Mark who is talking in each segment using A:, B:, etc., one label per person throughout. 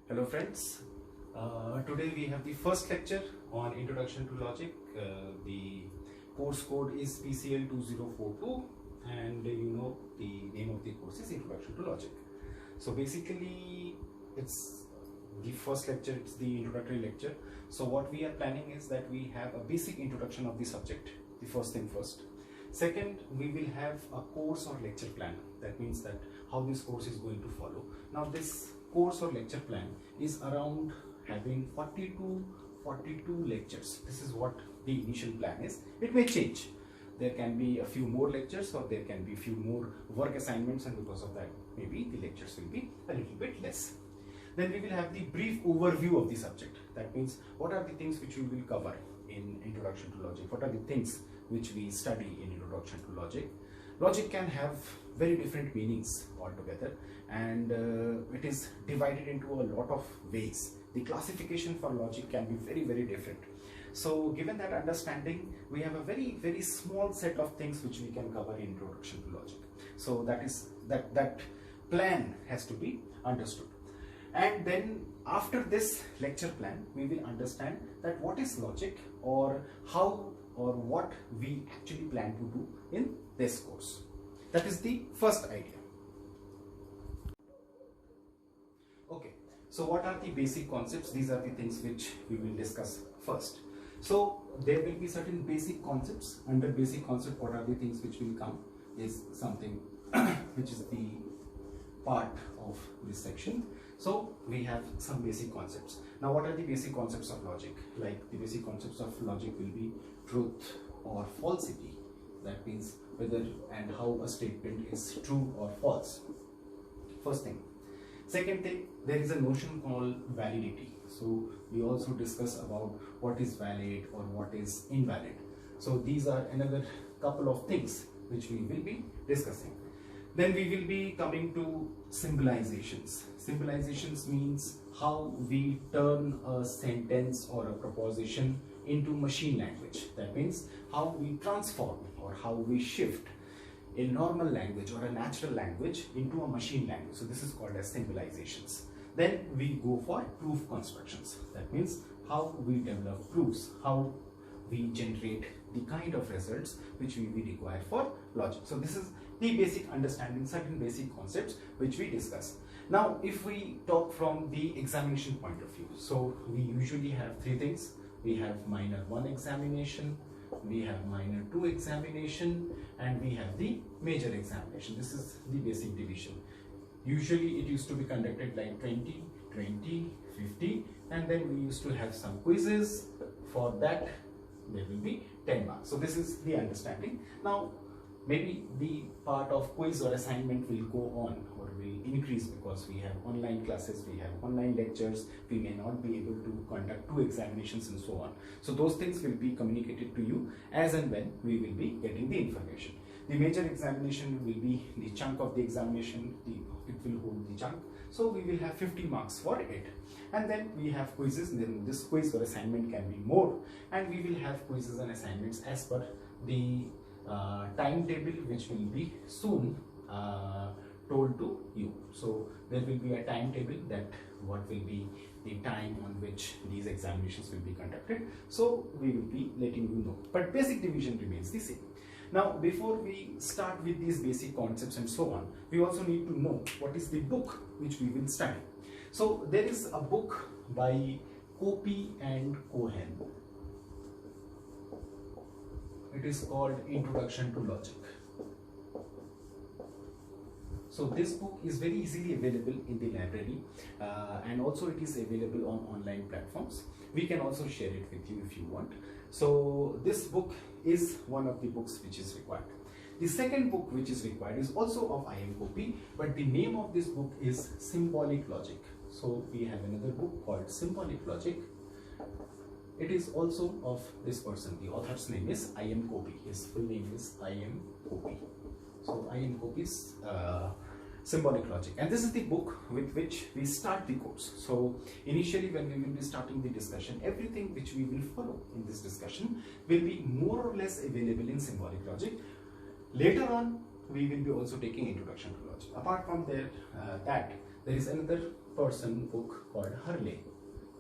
A: Hello friends, today we have the first lecture on Introduction to Logic. The course code is PCL 2042 and you know the name of the course is Introduction to Logic. So basically it's the first lecture, it's the introductory lecture. So what we are planning is that we have a basic introduction of the subject, the first thing first. Second, we will have a course or lecture plan. That means that how this course is going to follow. Now this course or lecture plan is around having 40 to 42 lectures. This is what the initial plan is. It may change. There can be a few more lectures or there can be a few more work assignments, and because of that maybe the lectures will be a little bit less. Then we will have the brief overview of the subject. That means what are the things which we will cover in Introduction to Logic? What are the things which we study in Introduction to Logic? Logic can have very different meanings altogether, and it is divided into a lot of ways. The classification for logic can be very different. So given that understanding, we have a very small set of things which we can cover in Introduction to Logic. So that plan has to be understood. And then after this lecture plan, we will understand that what is logic, or how or what we actually plan to do in this course. That is the first idea. Okay, so what are the basic concepts? These are the things which we will discuss first. So there will be certain basic concepts. Under basic concept, what are the things which will come is something which is the part of this section. So we have some basic concepts. Now what are the basic concepts of logic? Like the basic concepts of logic will be truth or falsity. That means whether and how a statement is true or false. First thing. Second thing, there is a notion called validity. So we also discuss about what is valid or what is invalid. So these are another couple of things which we will be discussing. Then we will be coming to symbolizations. Symbolizations means how we turn a sentence or a proposition into machine language. That means how we transform or how we shift a normal language or a natural language into a machine language. So this is called as symbolizations. Then we go for proof constructions. That means how we develop proofs, how we generate the kind of results which we require for logic. So this is the basic understanding, certain basic concepts which we discuss. Now if we talk from the examination point of view, so we usually have three things. We have minor 1 examination, we have minor 2 examination, and we have the major examination. This is the basic division. Usually it used to be conducted like 20, 20, 50, and then we used to have some quizzes. For that there will be 10 marks. So this is the understanding. Now maybe the part of quiz or assignment will go on or will increase because we have online classes, we have online lectures, we may not be able to conduct 2 examinations and so on. So those things will be communicated to you as and when we will be getting the information. The major examination will be the chunk of the examination, it will hold the chunk. So we will have 50 marks for it. And then we have quizzes, then this quiz or assignment can be more, and we will have quizzes and assignments as per the timetable which will be soon told to you. So there will be a timetable that what will be the time on which these examinations will be conducted. So we will be letting you know, but basic division remains the same. Now before we start with these basic concepts and so on, we also need to know what is the book which we will study. So there is a book by Copy and Cohen. It is called Introduction to Logic. So this book is very easily available in the library, and also it is available on online platforms. We can also share it with you if you want. So this book is one of the books which is required. The second book which is required is also of I.M. Copy, but the name of this book is Symbolic Logic. So we have another book called Symbolic Logic. It is also of this person. The author's name is I.M. Copy. His full name is I.M. Copy. So I.M. Copy's Symbolic Logic, and this is the book with which we start the course. So initially when we will be starting the discussion, everything which we will follow in this discussion will be more or less available in Symbolic Logic. Later on we will be also taking Introduction to Logic. Apart from that, There is another person book called Hurley,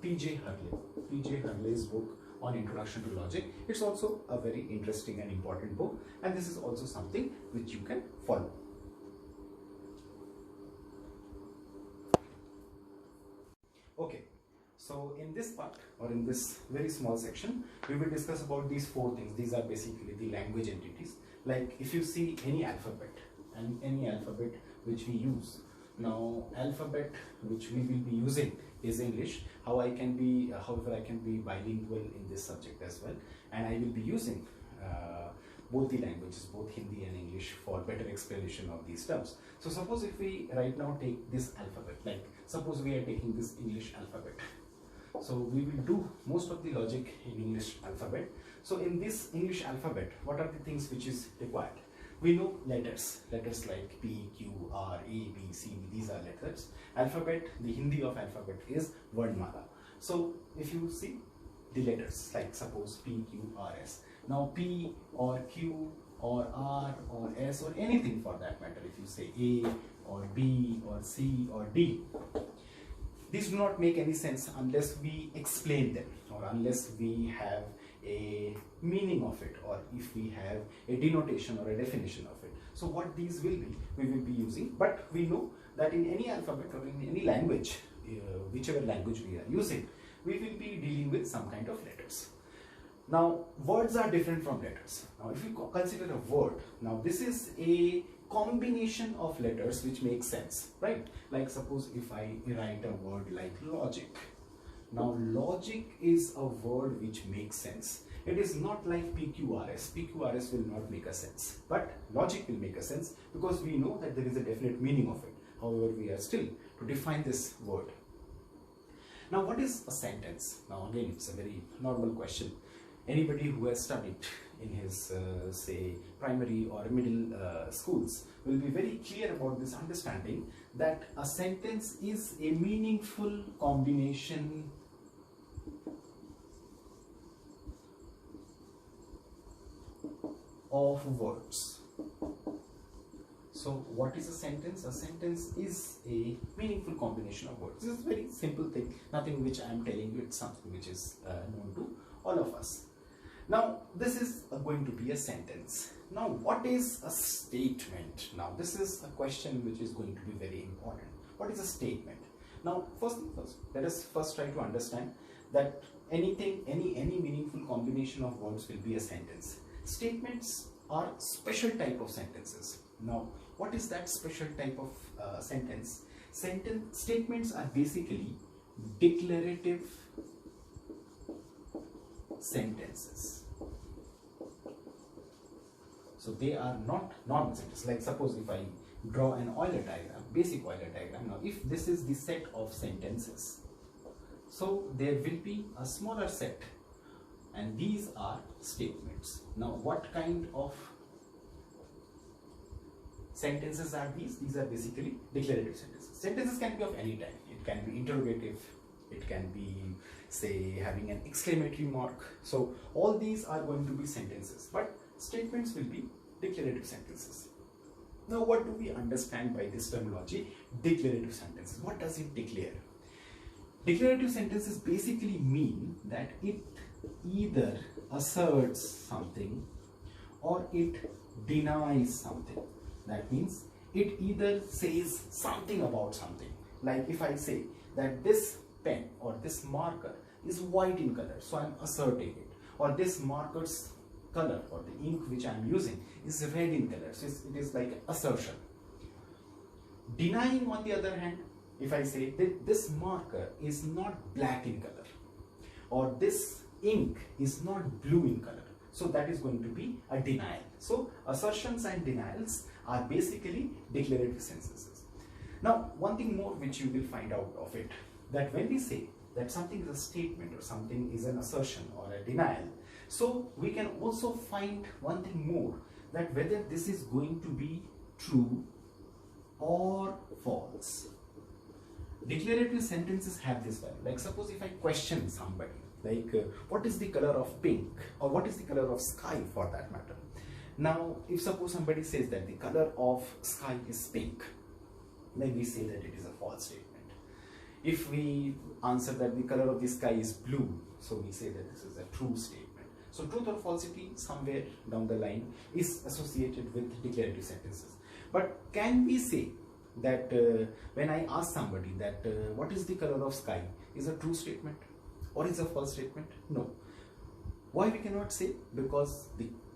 A: P.J. Hurley. P.J. Hurley's book on Introduction to Logic. It's also a very interesting and important book, and this is also something which you can follow. Okay, so in this part, or in this very small section, we will discuss about these 4 things. These are basically the language entities. Like if you see any alphabet, and any alphabet which we use. Now, alphabet which we will be using is English. However, I can be bilingual in this subject as well, and I will be using both the languages, both Hindi and English, for better explanation of these terms. So suppose if we right now take this alphabet, like suppose we are taking this English alphabet. So we will do most of the logic in English alphabet. So in this English alphabet, what are the things which is required? We know letters like P, Q, R, A, B, C, D, these are letters. Alphabet, the Hindi of alphabet is Varnmala. So if you see the letters, like suppose P, Q, R, S. Now P or Q or R or S or anything for that matter, if you say A or B or C or D, these do not make any sense unless we explain them, or unless we have a meaning of it, or if we have a denotation or a definition of it. So what these will be, we will be using, but we know that in any alphabet or in any language, whichever language we are using, we will be dealing with some kind of letters. Now, words are different from letters. Now, if you consider a word, now this is a combination of letters which makes sense, right? Like suppose if I write a word like logic. Now, logic is a word which makes sense. It is not like PQRS. PQRS will not make a sense, but logic will make a sense because we know that there is a definite meaning of it. However, we are still to define this word. Now, what is a sentence? Now, again, it's a very normal question. Anybody who has studied in his say primary or middle schools will be very clear about this understanding that a sentence is a meaningful combination of words. So what is a sentence? A sentence is a meaningful combination of words. This is a very simple thing, nothing which I am telling you, it's something which is known to all of us. Now, this is going to be a sentence. Now, what is a statement? Now, this is a question which is going to be very important. What is a statement? Now, first, let us first try to understand that anything, any meaningful combination of words will be a sentence. Statements are special type of sentences. Now, what is that special type of sentence? Statements are basically declarative sentences. So they are not normal sentences. Like suppose if I draw an Euler diagram, basic Euler diagram. Now if this is the set of sentences, so there will be a smaller set, and these are statements. Now what kind of sentences are these? These are basically declarative sentences. Sentences can be of any type. It can be interrogative, it can be say having an exclamatory mark. So all these are going to be sentences, but statements will be declarative sentences. Now what do we understand by this terminology, declarative sentences? What does it declare? Declarative sentences basically mean that it either asserts something or it denies something. That means it either says something about something. Like if I say that this pen or this marker is white in color, so I am asserting it, or this marker's color or the ink which I am using is red in color, so it is like assertion. Denying, on the other hand, if I say that this marker is not black in color or this ink is not blue in color, so that is going to be a denial. So assertions and denials are basically declarative sentences. Now one thing more which you will find out of it, that when we say that something is a statement or something is an assertion or a denial, so we can also find one thing more, that whether this is going to be true or false. Declarative sentences have this value. Like suppose if I question somebody, like what is the color of pink, or what is the color of sky for that matter. Now if suppose somebody says that the color of sky is pink, then we say that it is a false statement. If we answer that the color of the sky is blue, so we say that this is a true statement. So truth or falsity somewhere down the line is associated with declarative sentences. But can we say that when I ask somebody that what is the color of sky is a true statement or is a false statement? No. Why we cannot say? Because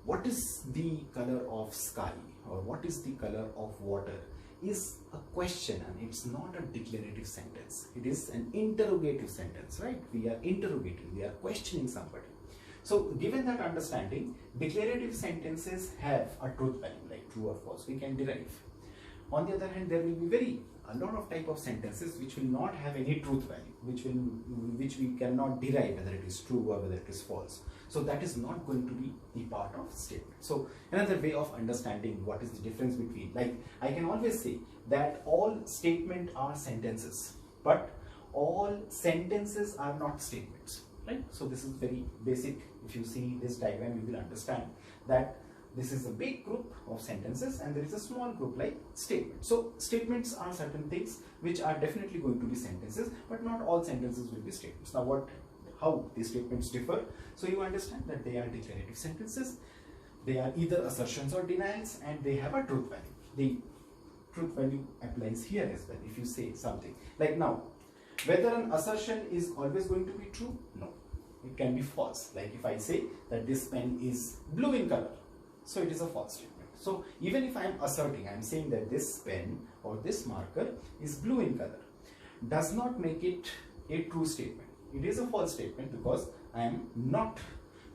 A: what is the color of sky or what is the color of water is a question, and it's not a declarative sentence. It is an interrogative sentence, right? We are interrogating, we are questioning somebody. So given that understanding, declarative sentences have a truth value, like true or false, we can derive. On the other hand, there will be a lot of type of sentences which will not have any truth value, which we cannot derive whether it is true or whether it is false. So that is not going to be the part of statement. So another way of understanding what is the difference between, like I can always say that all statements are sentences, but all sentences are not statements, right? So this is very basic. If you see this diagram, you will understand that this is a big group of sentences and there is a small group like statements. So statements are certain things which are definitely going to be sentences, but not all sentences will be statements. Now how these statements differ? So you understand that they are declarative sentences. They are either assertions or denials, and they have a truth value. The truth value applies here as well. If you say something like, now whether an assertion is always going to be true? No, it can be false. Like if I say that this pen is blue in color, so it is a false statement. So even if I am asserting, I am saying that this pen or this marker is blue in color, does not make it a true statement. It is a false statement because I am not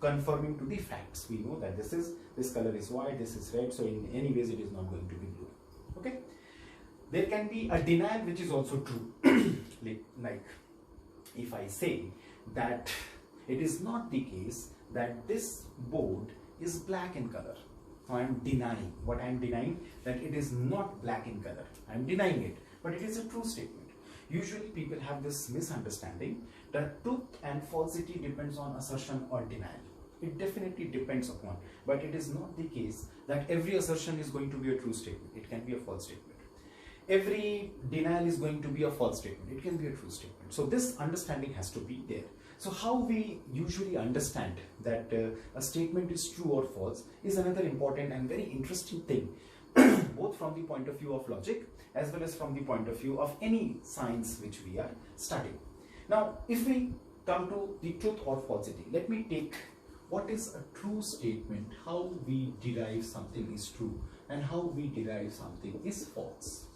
A: conforming to the facts. We know that this color is white, this is red, so in any ways it is not going to be blue. Okay. There can be a denial which is also true. like if I say that it is not the case that this board is black in color. Now I am denying. What I am denying? That it is not black in color. I am denying it, but it is a true statement. Usually people have this misunderstanding that truth and falsity depends on assertion or denial. It definitely depends upon, but it is not the case that every assertion is going to be a true statement. It can be a false statement. Every denial is going to be a false statement. It can be a true statement. So this understanding has to be there. So how we usually understand that a statement is true or false is another important and very interesting thing, both from the point of view of logic as well as from the point of view of any science which we are studying. Now, if we come to the truth or falsity, let me take what is a true statement, how we derive something is true and how we derive something is false.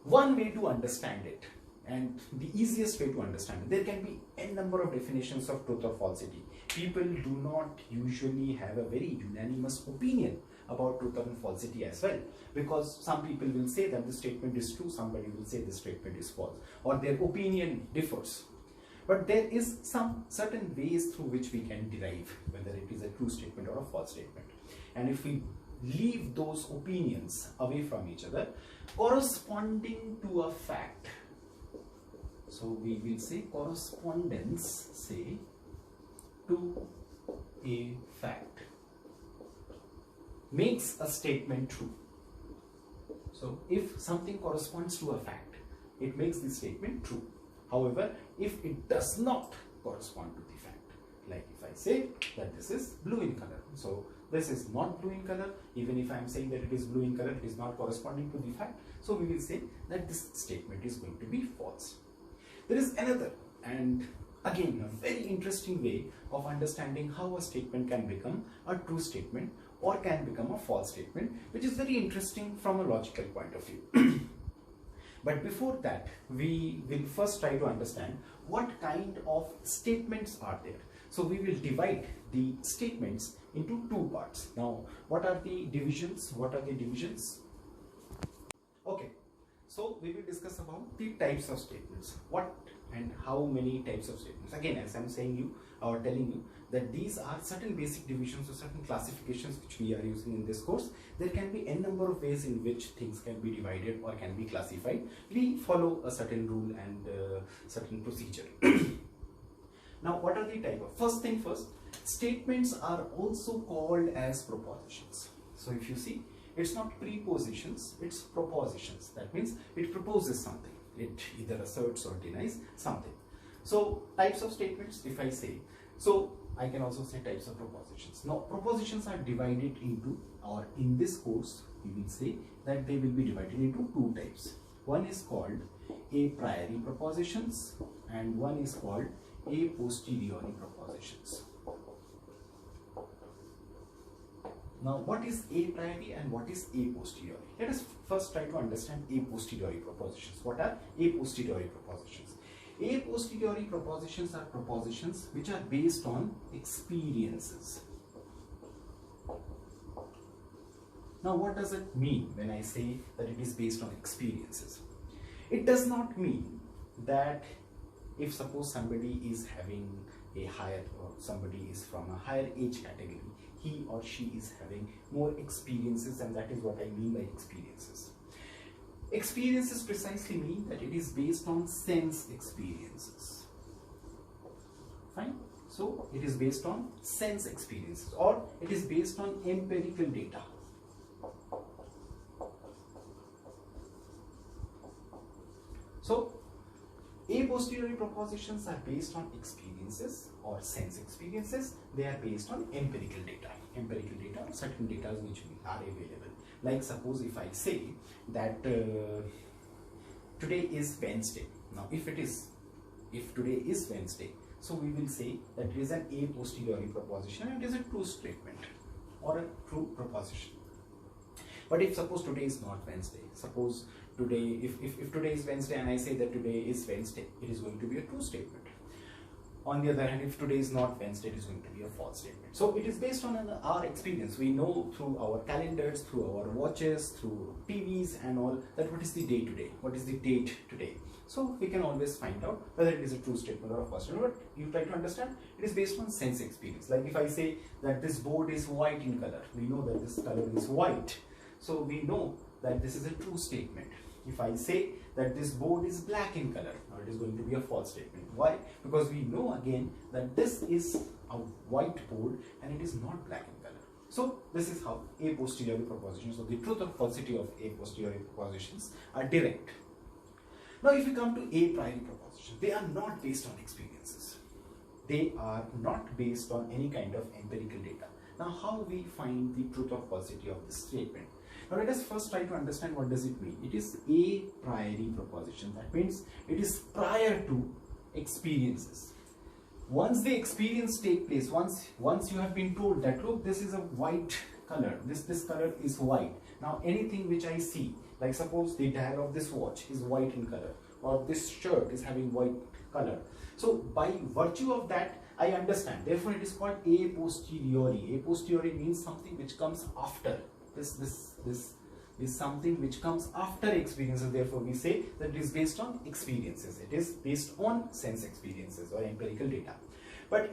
A: One way to understand it, and the easiest way to understand it, there can be n number of definitions of truth or falsity. People do not usually have a very unanimous opinion about truth and falsity as well, because some people will say that the statement is true, somebody will say the statement is false, or their opinion differs. But there is some certain ways through which we can derive whether it is a true statement or a false statement. And if we leave those opinions away from each other, corresponding to a fact, so we will say correspondence, say, to a fact, makes a statement true. So if something corresponds to a fact, it makes the statement true. However, if it does not correspond to the fact, like if I say that this is blue in color, so this is not blue in color, even if I am saying that it is blue in color, it is not corresponding to the fact, so we will say that this statement is going to be false. There is another and again a very interesting way of understanding how a statement can become a true statement or can become a false statement, which is very interesting from a logical point of view. But before that, we will first try to understand what kind of statements are there. So we will divide the statements into two parts. Now, what are the divisions? What are the divisions? Okay, so we will discuss about the types of statements. What and how many types of statements. Again, as I'm saying you or telling you that these are certain basic divisions or certain classifications which we are using in this course. There can be n number of ways in which things can be divided or can be classified. We follow a certain rule and certain procedure. Now, what are the type of? First thing first, statements are also called as propositions. So if you see, It's not prepositions, it's propositions. That means it proposes something. It either asserts or denies something. So types of statements, if I say, so I can also say types of propositions. Now propositions are divided into, or in this course we will say that they will be divided into two types. One is called a priori propositions and one is called a posteriori propositions. Now what is a priori and what is a posteriori? Let us first try to understand a posteriori propositions. What are a posteriori propositions? A posteriori propositions are propositions which are based on experiences. Now what does it mean when I say that it is based on experiences? It does not mean that if suppose somebody is having a higher, or somebody is from a higher age category, he or she is having more experiences, and that is what I mean by experiences. Experiences precisely mean that it is based on sense experiences. Fine. So it is based on sense experiences, or it is based on empirical data. So a posteriori propositions are based on experiences or sense experiences. They are based on empirical data. Empirical data are certain data which are available. Like suppose if I say that today is Wednesday. Now if today is Wednesday, so we will say that it is an a posteriori proposition and it is a true statement or a true proposition. But if suppose today is not Wednesday, suppose today, if today is Wednesday and I say that today is Wednesday, it is going to be a true statement. On the other hand, if today is not Wednesday, it is going to be a false statement. So it is based on our experience. We know through our calendars, through our watches, through TVs and all, that what is the day today, what is the date today. So we can always find out whether it is a true statement or a false statement. But you try to understand, it is based on sense experience. Like if I say that this board is white in color, we know that this color is white. So we know that this is a true statement. If I say that this board is black in color, now it is going to be a false statement. Why? Because we know again that this is a white board and it is not black in color. So this is how a posteriori propositions, or the truth or falsity of a posteriori propositions, are direct. Now if you come to a priori propositions, they are not based on experiences. They are not based on any kind of empirical data. Now how we find the truth or falsity of this statement? Now let us first try to understand what does it mean. It is a priori proposition. That means it is prior to experiences. Once the experience take place, once you have been told that look, this is a white color, this color is white. Now anything which I see, like suppose the dial of this watch is white in color, or this shirt is having white color. So by virtue of that, I understand. Therefore it is called a posteriori. A posteriori means something which comes after. This is something which comes after experiences. Therefore we say that it is based on experiences. It is based on sense experiences or empirical data. But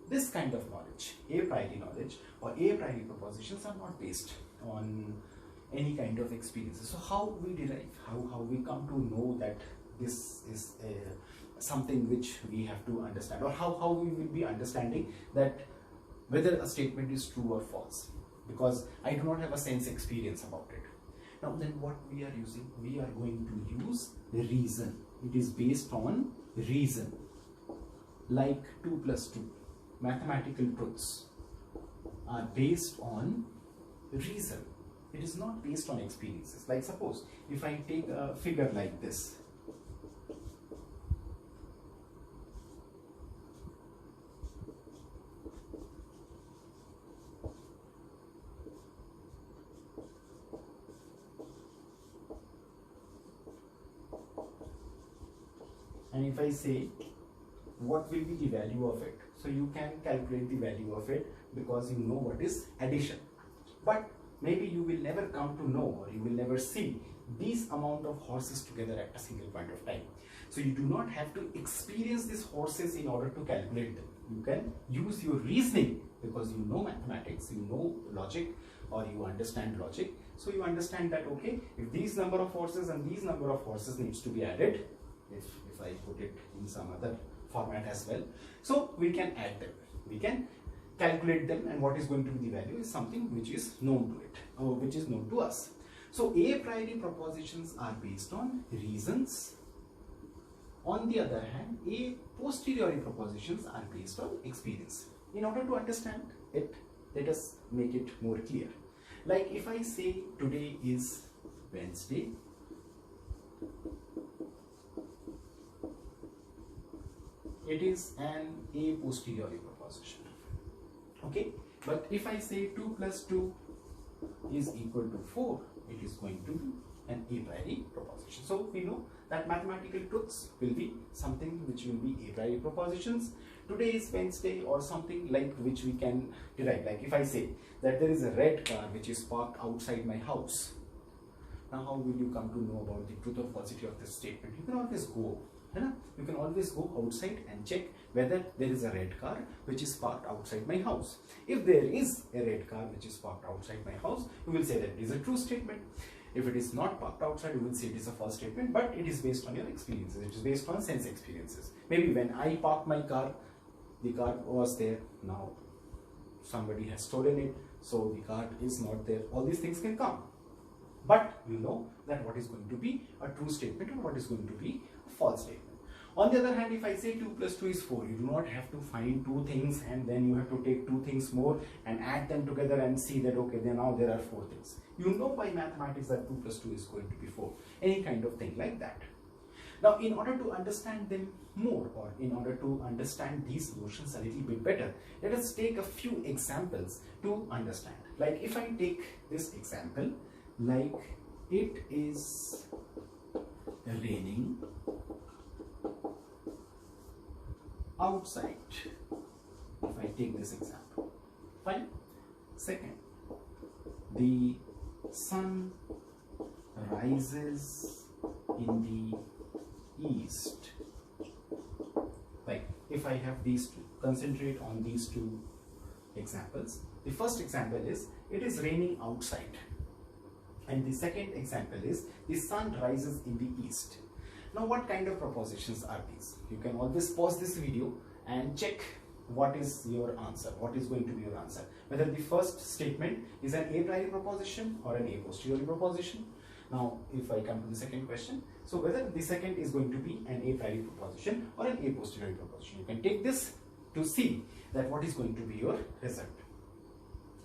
A: this kind of knowledge, a priori knowledge or a priori propositions, are not based on any kind of experiences. So how we derive, how we come to know that this is something which we have to understand, or how we will be understanding that whether a statement is true or false, because I do not have a sense experience about it. Now then what we are using? We are going to use reason. It is based on reason. Like 2 plus 2. Mathematical truths are based on reason. It is not based on experiences. Like suppose if I take a figure like this. And if I say what will be the value of it, so you can calculate the value of it because you know what is addition. But maybe you will never come to know, or you will never see these amount of horses together at a single point of time. So you do not have to experience these horses in order to calculate them. You can use your reasoning because you know mathematics, you know logic, or you understand logic. So you understand that okay, if these number of horses and these number of horses needs to be added, if I put it in some other format as well, so we can add them. We can calculate them, and what is going to be the value is something which is known to it, or which is known to us. So a priori propositions are based on reasons. On the other hand, a posteriori propositions are based on experience. In order to understand it, let us make it more clear. Like if I say today is Wednesday, it is an a posteriori proposition. Okay, but if I say 2 plus 2 is equal to 4, it is going to be an a priori proposition. So we know that mathematical truths will be something which will be a priori propositions. Today is Wednesday, or something like which we can derive. Like if I say that there is a red car which is parked outside my house. Now how will you come to know about the truth or falsity of this statement? You can always go. You can always go outside and check whether there is a red car which is parked outside my house. If there is a red car which is parked outside my house, you will say that it is a true statement. If it is not parked outside, you will say it is a false statement, but it is based on your experiences. It is based on sense experiences. Maybe when I parked my car, the car was there. Now somebody has stolen it, so the car is not there. All these things can come. But you know that what is going to be a true statement and what is going to be a false statement. On the other hand, if I say 2 plus 2 is 4, you do not have to find two things and then you have to take two things more and add them together and see that okay, then now there are 4 things. You know by mathematics that 2 plus 2 is going to be 4. Any kind of thing like that. Now, in order to understand them more, or in order to understand these notions a little bit better, let us take a few examples to understand. Like if I take this example, like it is raining outside. If I take this example, fine. Second, the sun rises in the east. Like if I have these two, concentrate on these two examples. The first example is it is raining outside, and the second example is the sun rises in the east. Now what kind of propositions are these? You can always pause this video and check what is your answer, what is going to be your answer, whether the first statement is an a priori proposition or an a posteriori proposition. Now if I come to the second question, so whether the second is going to be an a priori proposition or an a posteriori proposition, you can take this to see that what is going to be your result.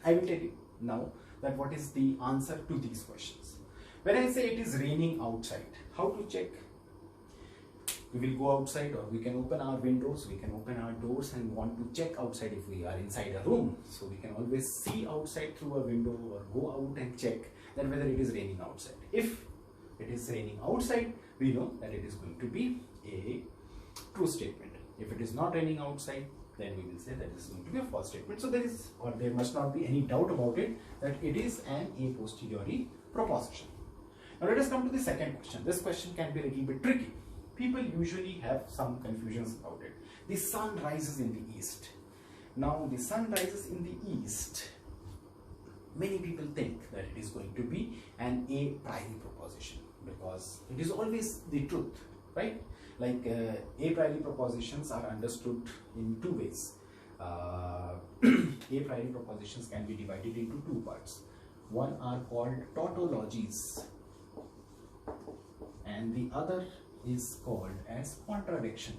A: I will tell you now that what is the answer to these questions. When I say it is raining outside, how to check? We will go outside, or we can open our windows, we can open our doors and want to check outside if we are inside a room. So we can always see outside through a window or go out and check that whether it is raining outside. If it is raining outside, we know that it is going to be a true statement. If it is not raining outside, then we will say that this is going to be a false statement. So there must not be any doubt about it that it is an a posteriori proposition. Now let us come to the second question. This question can be a little bit tricky. People usually have some confusions about it. The sun rises in the east. Now the sun rises in the east. Many people think that it is going to be an a priori proposition because it is always the truth, right? Like a priori propositions are understood in two ways. A priori propositions can be divided into two parts. One are called tautologies and the other is called as contradiction.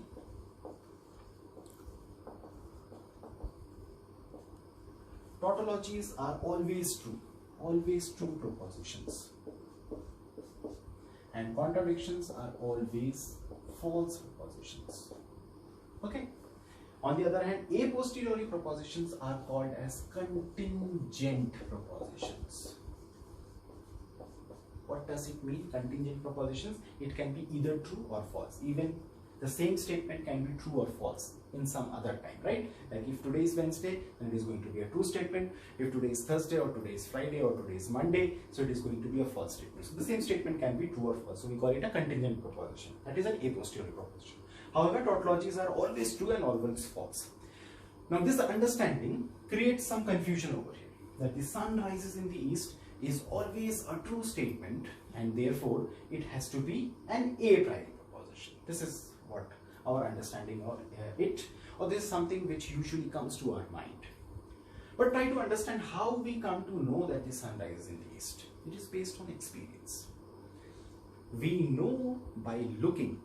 A: Tautologies are always true propositions, and contradictions are always false propositions. Okay. On the other hand, a posteriori propositions are called as contingent propositions. What does it mean, contingent propositions? It can be either true or false. Even the same statement can be true or false in some other time, right? Like if today is Wednesday, then it is going to be a true statement. If today is Thursday, or today is Friday, or today is Monday, so it is going to be a false statement. So the same statement can be true or false. So we call it a contingent proposition. That is an a posteriori proposition. However, tautologies are always true and always false. Now this understanding creates some confusion over here, that the sun rises in the east is always a true statement and therefore it has to be an a priori proposition. This is what our understanding of it, or this is something which usually comes to our mind. But try to understand how we come to know that the sun rises in the east. It is based on experience. We know by looking,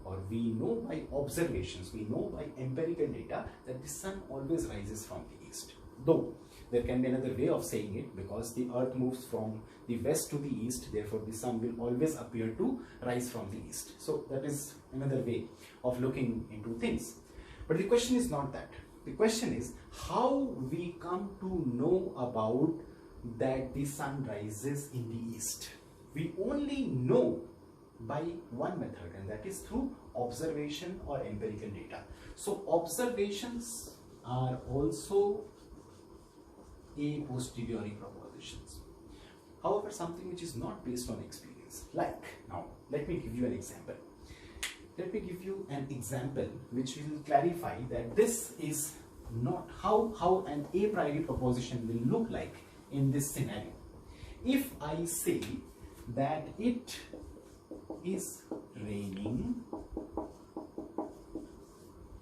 A: or we know by observations, we know by empirical data that the sun always rises from the east. Though there can be another way of saying it, because the earth moves from the west to the east, therefore the sun will always appear to rise from the east. So that is another way of looking into things. But the question is not that. The question is how we come to know about that the sun rises in the east. We only know by one method, and that is through observation or empirical data. So observations are also a posteriori propositions. However, something which is not based on experience. Like, now let me give you an example. Let me give you an example which will clarify that this is not how an a priori proposition will look like in this scenario. If I say that it is raining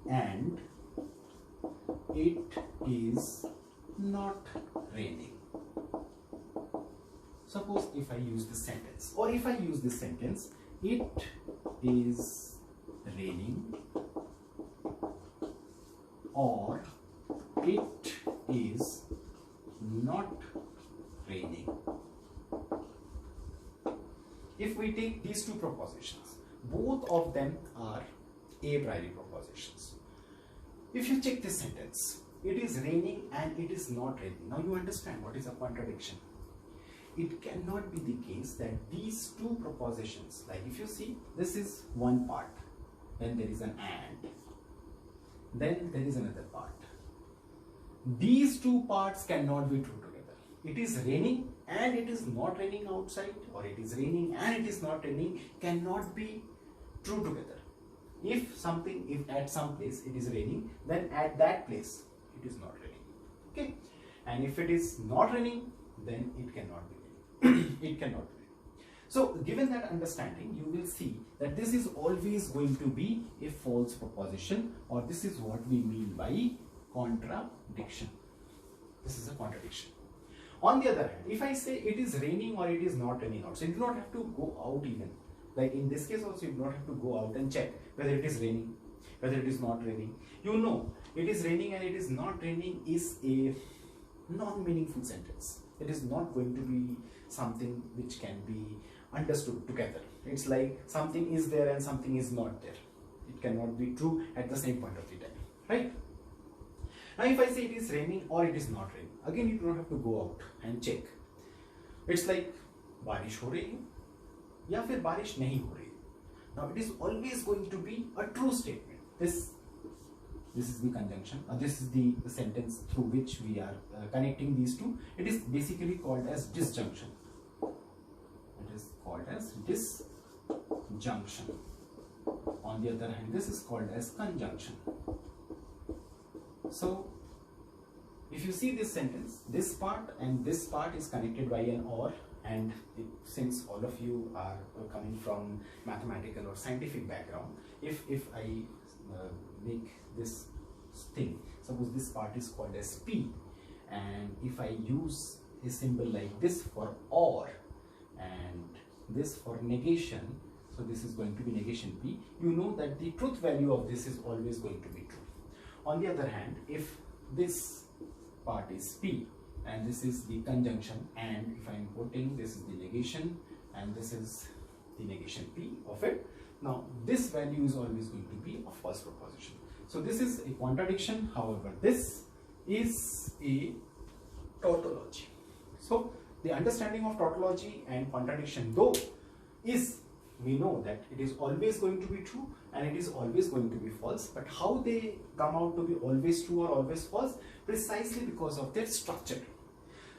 A: and it is not raining. Suppose if I use this sentence, or if I use this sentence, it is raining or it is not raining. If we take these two propositions, both of them are a priori propositions. If you check this sentence, it is raining and it is not raining. Now you understand what is a contradiction. It cannot be the case that these two propositions, like if you see, this is one part, then there is an and, then there is another part. These two parts cannot be true together. It is raining and it is not raining outside, or it is raining and it is not raining, cannot be true together. If at some place it is raining, then at that place it is not raining. Okay, and if it is not raining, then it cannot be raining. It cannot be raining. So given that understanding, you will see that this is always going to be a false proposition, or this is what we mean by contradiction. This is a contradiction. On the other hand, if I say it is raining or it is not raining out, so you do not have to go out even. Like in this case also, you do not have to go out and check whether it is raining, whether it is not raining. You know, it is raining and it is not raining is a non-meaningful sentence. It is not going to be something which can be understood together. It's like something is there and something is not there. It cannot be true at the same point of the time, right? Now if I say it is raining or it is not raining, again you do not have to go out and check. It's like बारिश हो रही है या फिर बारिश नहीं हो रही. Now it is always going to be a true statement. This is the conjunction, this is the sentence through which we are connecting these two. It is basically called as disjunction. It is called as disjunction. On the other hand, this is called as conjunction. So if you see this sentence, this part and this part is connected by an or, and since all of you are coming from mathematical or scientific background, if I make this thing, suppose this part is called as P, and if I use a symbol like this for or and this for negation, so this is going to be negation P, you know that the truth value of this is always going to be true. On the other hand, if this part is P and this is the conjunction, and if I am putting this is the negation and this is the negation P of it, now this value is always going to be a false proposition. So this is a contradiction. However, this is a tautology. So the understanding of tautology and contradiction though is, we know that it is always going to be true and it is always going to be false, but how they come out to be always true or always false, precisely because of their structure.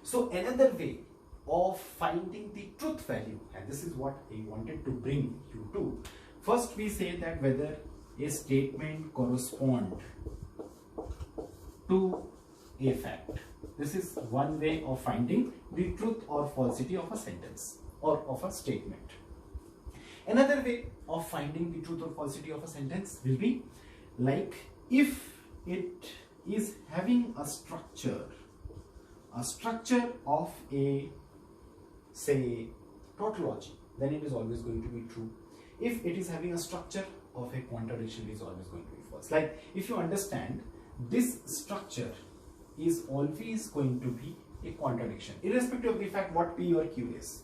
A: So another way of finding the truth value, and this is what I wanted to bring you to. First we say that whether a statement corresponds to a fact. This is one way of finding the truth or falsity of a sentence or of a statement. Another way of finding the truth or falsity of a sentence will be like if it is having a structure a structure of a, say, tautology, then it is always going to be true. If it is having a structure of a contradiction, it is always going to be false. Like if you understand, this structure is always going to be a contradiction, irrespective of the fact what P or Q is.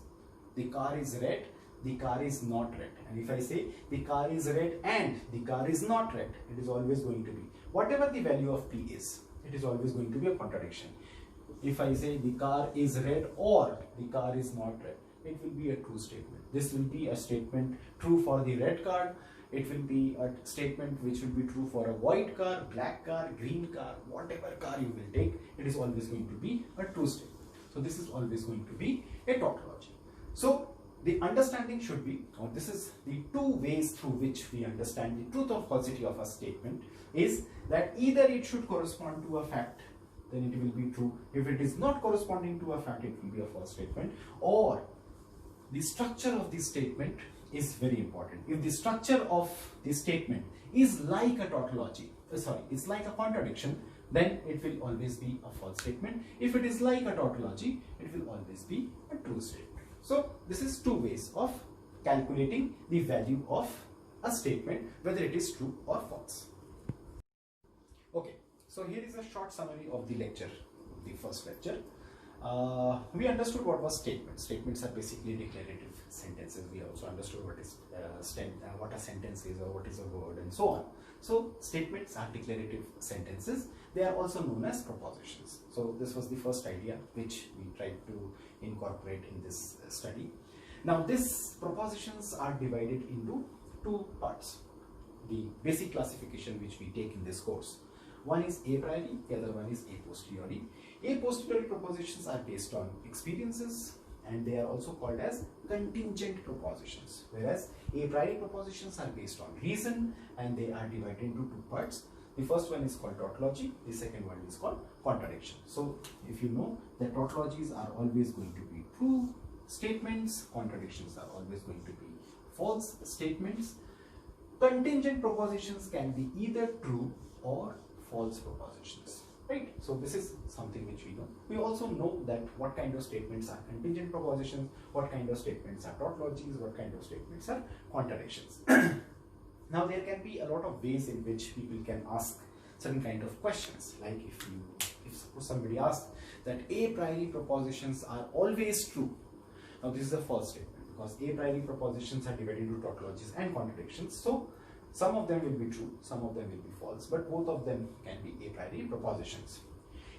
A: The car is red, the car is not red. And if I say the car is red and the car is not red, it is always going to be, whatever the value of P is, it is always going to be a contradiction. If I say the car is red or the car is not red, it will be a true statement. This will be a statement true for the red car. It will be a statement which will be true for a white car, black car, green car, whatever car you will take, it is always going to be a true statement. So this is always going to be a tautology. So the understanding should be, or this is the two ways through which we understand the truth or falsity of a statement, is that either it should correspond to a fact, then it will be true. If it is not corresponding to a fact, it will be a false statement. Or the structure of the statement is very important. If the structure of the statement is like a tautology, it's like a contradiction, then it will always be a false statement. If it is like a tautology, it will always be a true statement. So this is two ways of calculating the value of a statement, whether it is true or false. Okay, so here is a short summary of the lecture, the first lecture. We understood what was statement. Statements are basically declarative sentences. We also understood what is what a sentence is, or what is a word, and so on. So statements are declarative sentences. They are also known as propositions. So this was the first idea which we tried to incorporate in this study. Now these propositions are divided into two parts. The basic classification which we take in this course. One is a priori, the other one is a posteriori. A posteriori propositions are based on experiences, and they are also called as contingent propositions, whereas a priori propositions are based on reason, and they are divided into two parts. The first one is called tautology, the second one is called contradiction. So if you know that tautologies are always going to be true statements, contradictions are always going to be false statements. Contingent propositions can be either true or false propositions, right? So this is something which we know. We also know that what kind of statements are contingent propositions, what kind of statements are tautologies, what kind of statements are contradictions. Now there can be a lot of ways in which people can ask certain kind of questions, like if suppose somebody asks that a priori propositions are always true. Now this is a false statement, because a priori propositions are divided into tautologies and contradictions. So some of them will be true, some of them will be false, but both of them can be a priori propositions.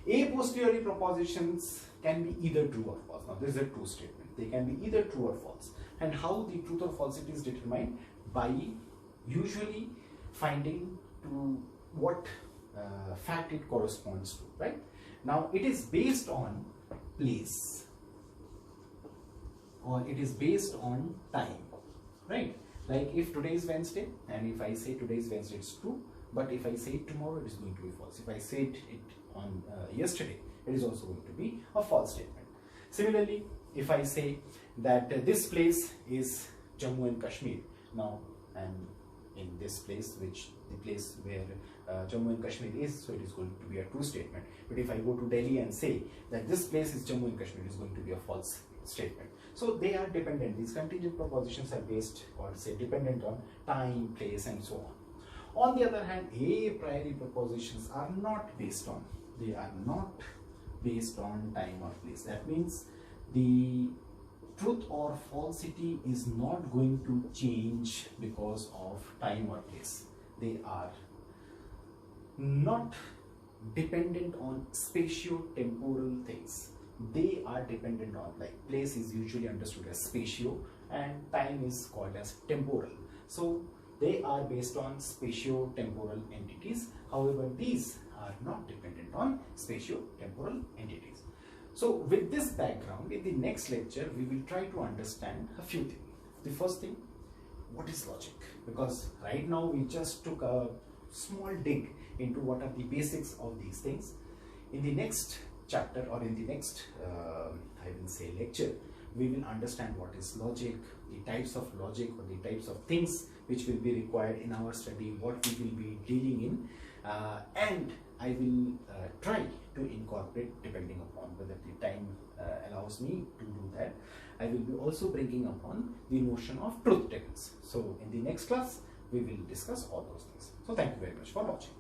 A: A posteriori propositions can be either true or false. Now this is a true statement. They can be either true or false. And how the truth or falsity is determined? By usually finding to what fact it corresponds to, right? Now it is based on place, or it is based on time, right? Like if today is Wednesday, and if I say today is Wednesday, it's true, but if I say it tomorrow, it is going to be false. If I say it on yesterday, it is also going to be a false statement. Similarly, if I say that this place is Jammu and Kashmir, now I'm in this place, which the place where Jammu and Kashmir is, so it is going to be a true statement. But if I go to Delhi and say that this place is Jammu and Kashmir, it is going to be a false statement. So they are dependent. These contingent propositions are based, or say dependent on time, place, and so on. On the other hand, a priori propositions are not based on, they are not based on time or place. That means the truth or falsity is not going to change because of time or place. They are not dependent on spatio-temporal things. They are dependent on, like place is usually understood as spatio and time is called as temporal. So they are based on spatio-temporal entities. However, these are not dependent on spatio-temporal entities. So with this background, in the next lecture, we will try to understand a few things. The first thing, what is logic? Because right now we just took a small dig into what are the basics of these things. In the next chapter, or in the next I will say lecture, we will understand what is logic, the types of logic, or the types of things which will be required in our study, what we will be dealing in and I will try to incorporate, depending upon whether the time allows me to do that, I will be also bringing upon the notion of truth tables. So in the next class we will discuss all those things. So thank you very much for watching.